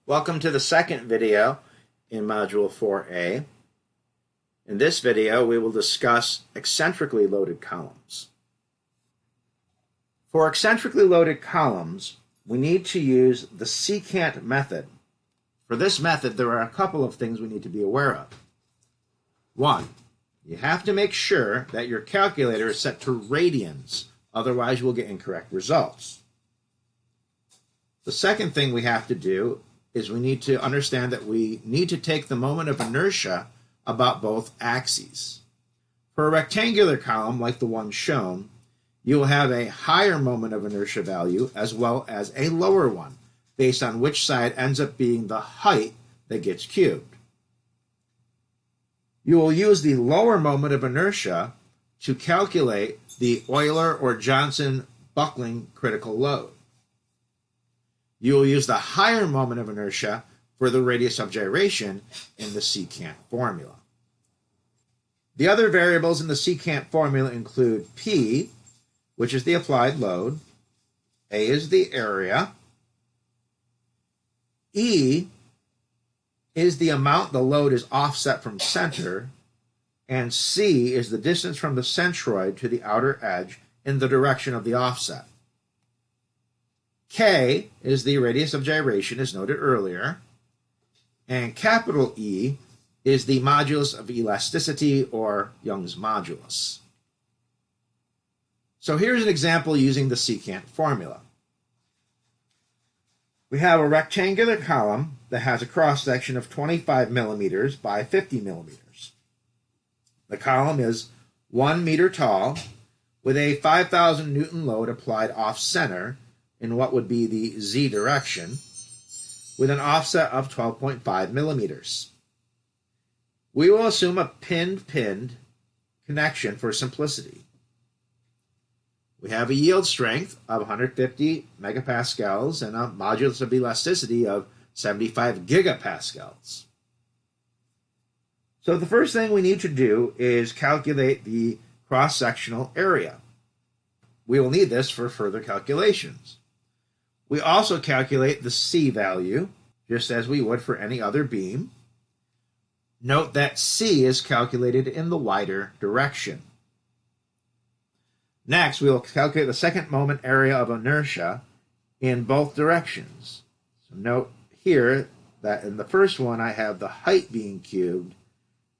Welcome to the second video in Module 4A. In this video, we will discuss eccentrically loaded columns. For eccentrically loaded columns, we need to use the secant method. For this method, there are a couple of things we need to be aware of. One, you have to make sure that your calculator is set to radians, otherwise you will get incorrect results. The second thing we have to do is we need to understand that we need to take the moment of inertia about both axes. For a rectangular column like the one shown, you will have a higher moment of inertia value as well as a lower one, based on which side ends up being the height that gets cubed. You will use the lower moment of inertia to calculate the Euler or Johnson buckling critical load. You will use the higher moment of inertia for the radius of gyration in the secant formula. The other variables in the secant formula include P, which is the applied load, A is the area, E is the amount the load is offset from center, and C is the distance from the centroid to the outer edge in the direction of the offset. K is the radius of gyration, as noted earlier, and capital E is the modulus of elasticity, or Young's modulus. So here's an example using the secant formula. We have a rectangular column that has a cross-section of 25 millimeters by 50 millimeters. The column is 1 meter tall with a 5,000 Newton load applied off-center in what would be the Z direction, with an offset of 12.5 millimeters. We will assume a pinned connection for simplicity. We have a yield strength of 150 megapascals and a modulus of elasticity of 75 gigapascals. So the first thing we need to do is calculate the cross-sectional area. We will need this for further calculations. We also calculate the C value, just as we would for any other beam. Note that C is calculated in the wider direction. Next, we will calculate the second moment area of inertia in both directions. So note here that in the first one, I have the height being cubed,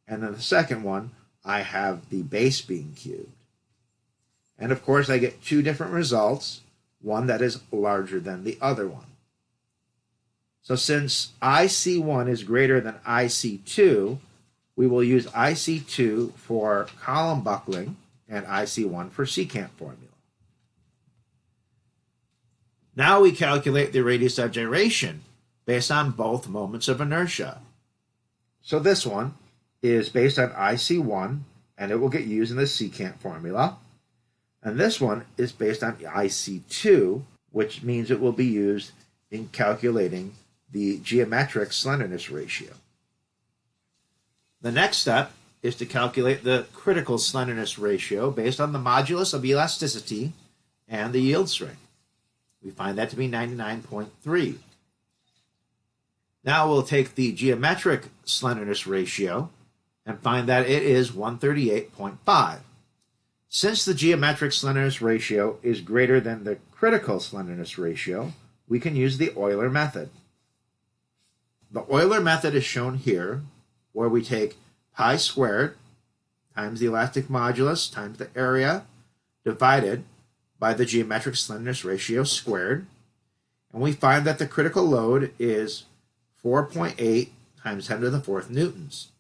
and in the second one, I have the base being cubed. And of course, I get two different results, one that is larger than the other one. So since IC1 is greater than IC2, we will use IC2 for column buckling and IC1 for secant formula. Now we calculate the radius of gyration based on both moments of inertia. So this one is based on IC1, and it will get used in the secant formula. And this one is based on IC2, which means it will be used in calculating the geometric slenderness ratio. The next step is to calculate the critical slenderness ratio based on the modulus of elasticity and the yield strength. We find that to be 99.3. Now we'll take the geometric slenderness ratio and find that it is 138.5. Since the geometric slenderness ratio is greater than the critical slenderness ratio, we can use the Euler method. The Euler method is shown here, where we take pi squared times the elastic modulus times the area divided by the geometric slenderness ratio squared, and we find that the critical load is 4.8 times 10 to the fourth newtons.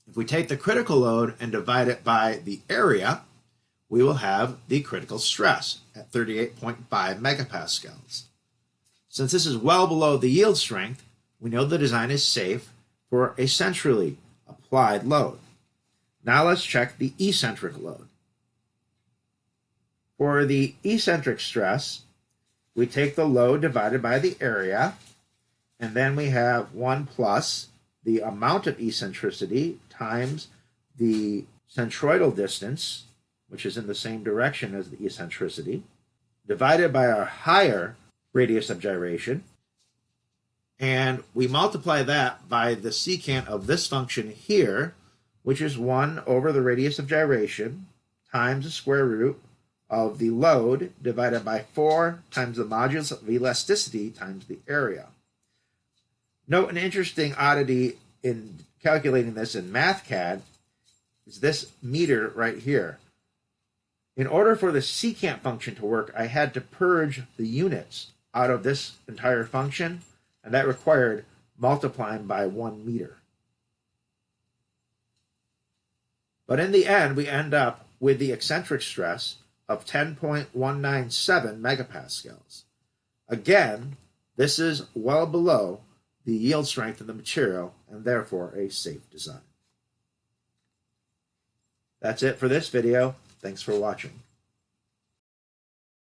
If we take the critical load and divide it by the area, we will have the critical stress at 38.5 megapascals. Since this is well below the yield strength, we know the design is safe for a centrally applied load. Now let's check the eccentric load. For the eccentric stress, we take the load divided by the area, and then we have 1 plus the amount of eccentricity times the centroidal distance, which is in the same direction as the eccentricity, divided by our higher radius of gyration, And we multiply that by the secant of this function here, which is 1 over the radius of gyration times the square root of the load divided by 4 times the modulus of elasticity times the area. Note an interesting oddity in calculating this in MathCAD is this meter right here. In order for the secant function to work, I had to purge the units out of this entire function, and that required multiplying by 1 meter. But in the end, we end up with the eccentric stress of 10.197 megapascals. Again, this is well below the yield strength of the material and therefore a safe design. That's it for this video. Thanks for watching.